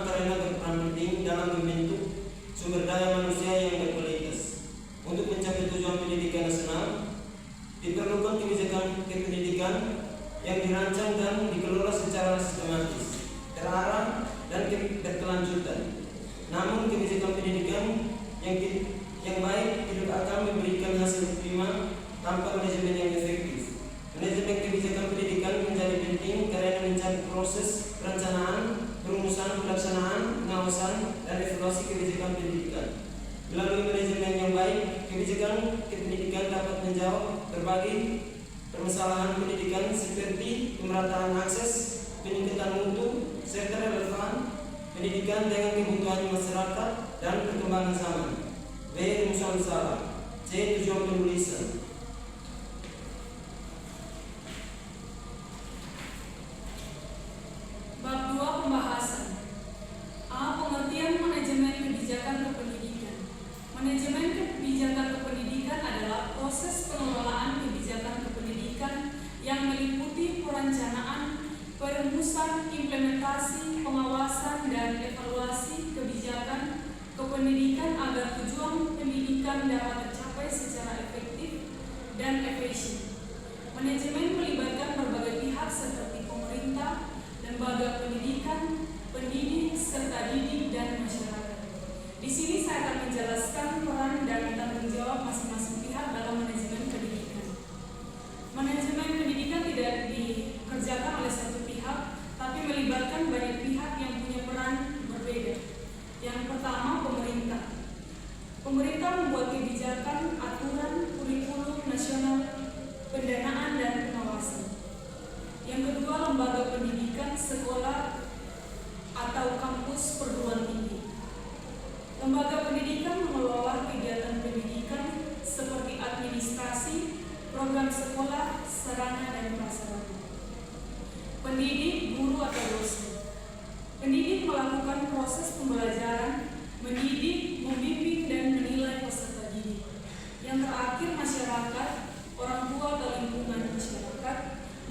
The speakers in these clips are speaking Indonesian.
karena berperan penting dalam membentuk sumber daya manusia yang berkualitas. Untuk mencapai tujuan pendidikan nasional, diperlukan kebijakan kependidikan yang dirancang dan dikelola secara sistematis, terarah, dan berkelanjutan. Namun kebijakan pendidikan yang baik tidak akan memberikan hasil optimal tanpa manajemen yang efektif. Manajemen kebijakan pendidikan menjadi penting karena mencari proses perencanaan, perumusan, pelaksanaan, pengawasan, dan evaluasi kebijakan pendidikan. Melalui manajemen yang baik, kebijakan pendidikan dapat menjawab berbagai permasalahan pendidikan seperti pemerataan akses, peningkatan mutu, serta relevan pendidikan dengan kebutuhan masyarakat dan perkembangan zaman. B. Rumusan salah. C. Tujuan penulisan. Bab 2 pembahasan. A. Pengertian manajemen kebijakan kependidikan. Manajemen kebijakan kependidikan adalah proses pengelolaan kebijakan kependidikan yang meliputi perencanaan, perumusan, implementasi, pengawasan, dan evaluasi kebijakan kependidikan agar tujuan pendidikan dapat tercapai secara efektif dan efisien. Manajemen melibatkan berbagai pihak seperti pemerintah, lembaga pendidikan, pendidik, serta didik dan masyarakat. Di sini saya akan menjelaskan peran dan tanggung jawab masing-masing pihak dalam manajemen pendidikan. Manajemen pendidikan tidak dikerjakan oleh satu pihak, tapi melibatkan banyak pihak yang punya peran berbeda. Yang pertama, pemerintah. Pemerintah membuat kebijakan, aturan, kurikulum nasional, pendanaan, dan pengawasan. Yang kedua, lembaga pendidikan, sekolah atau kampus perguruan tinggi. Lembaga pendidikan mengelola kegiatan pendidikan seperti administrasi, program sekolah, sarana dan prasarana. Pendidik, guru atau dosen. Pendidik melakukan proses pembelajaran, mendidik, membimbing, dan menilai peserta didik. Yang terakhir, masyarakat, orang tua atau lingkungan masyarakat,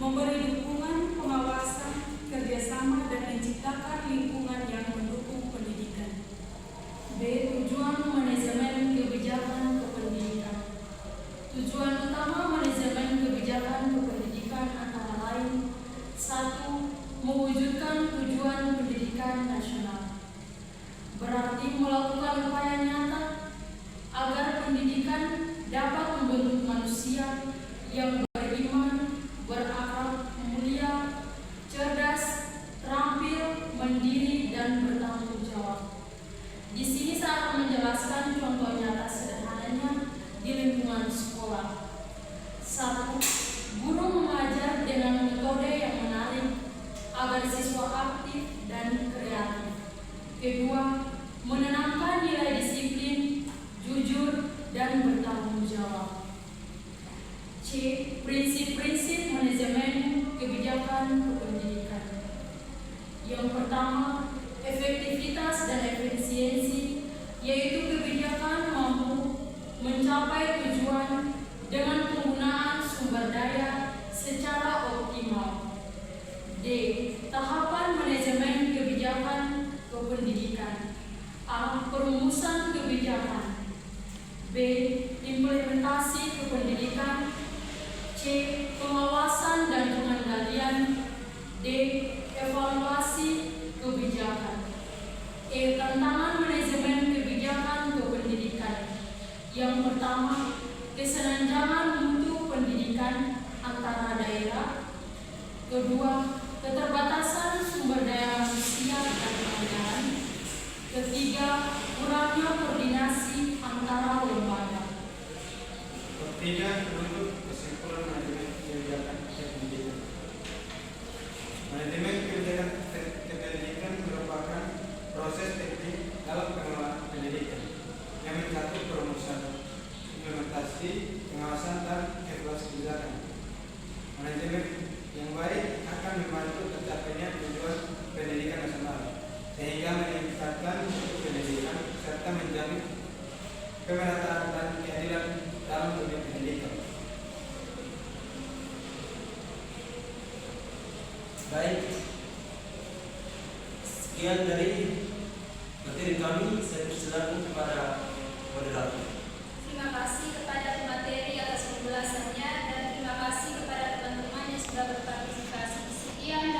memberi dukungan, pengawasan, kerjasama, dan menciptakan lingkungan yang mendukung pendidikan. B. Tujuan manajemen kebijakan kependidikan. Tujuan utama manajemen kebijakan kependidikan antara lain: 1. Mewujudkan tujuan pendidikan nasional. Berarti melakukan upaya nyata agar pendidikan dapat membentuk manusia yang beriman, berakhlak mulia, cerdas, terampil, mandiri, dan bertanggung jawab. Di sini saya akan menjelaskan contoh nyata sederhananya di lingkungan sekolah. 1. Guru mengajar dengan metode yang menarik agar siswa aktif dan kreatif. Kedua, menanamkan nilai disiplin, jujur, dan bertanggung jawab. C. Prinsip-prinsip manajemen kebijakan kependidikan. Yang pertama, efektivitas dan efisiensi, yaitu kebijakan mampu mencapai tujuan dengan penggunaan sumber daya secara optimal. D. Tahapan manajemen kebijakan kependidikan. A. Perumusan kebijakan. B. Implementasi kependidikan. C. Pengawasan dan pengendalian. D. Evaluasi kebijakan. E. Tantangan manajemen kebijakan kependidikan. Yang pertama, kesenjangan mutu pendidikan antara daerah. Kedua, keterbatasan sumber daya manusia dan anggaran. Ketiga, kurangnya koordinasi antara lembaga. Ketiga, menurut kesimpulan manajemen kebijakan pendidikan. Manajemen kebijakan pendidikan merupakan proses teknik dalam pengelolaan pendidikan yang mencakup perumusan, implementasi, pengawasan, dan evaluasi kebijakan. Manajemen yang baik akan membantu tercapainya tujuan pendidikan nasional, sehingga meningkatkan mutu pendidikan serta menjamin kemerataan dan keadilan dalam dunia pendidikan. Baik, Sekian dari materi kami, saya persilakan kepada moderator. Terima kasih kepada pemateri atas penjelasannya dan terima kasih kepada teman-teman yang sudah berpartisipasi. Sekian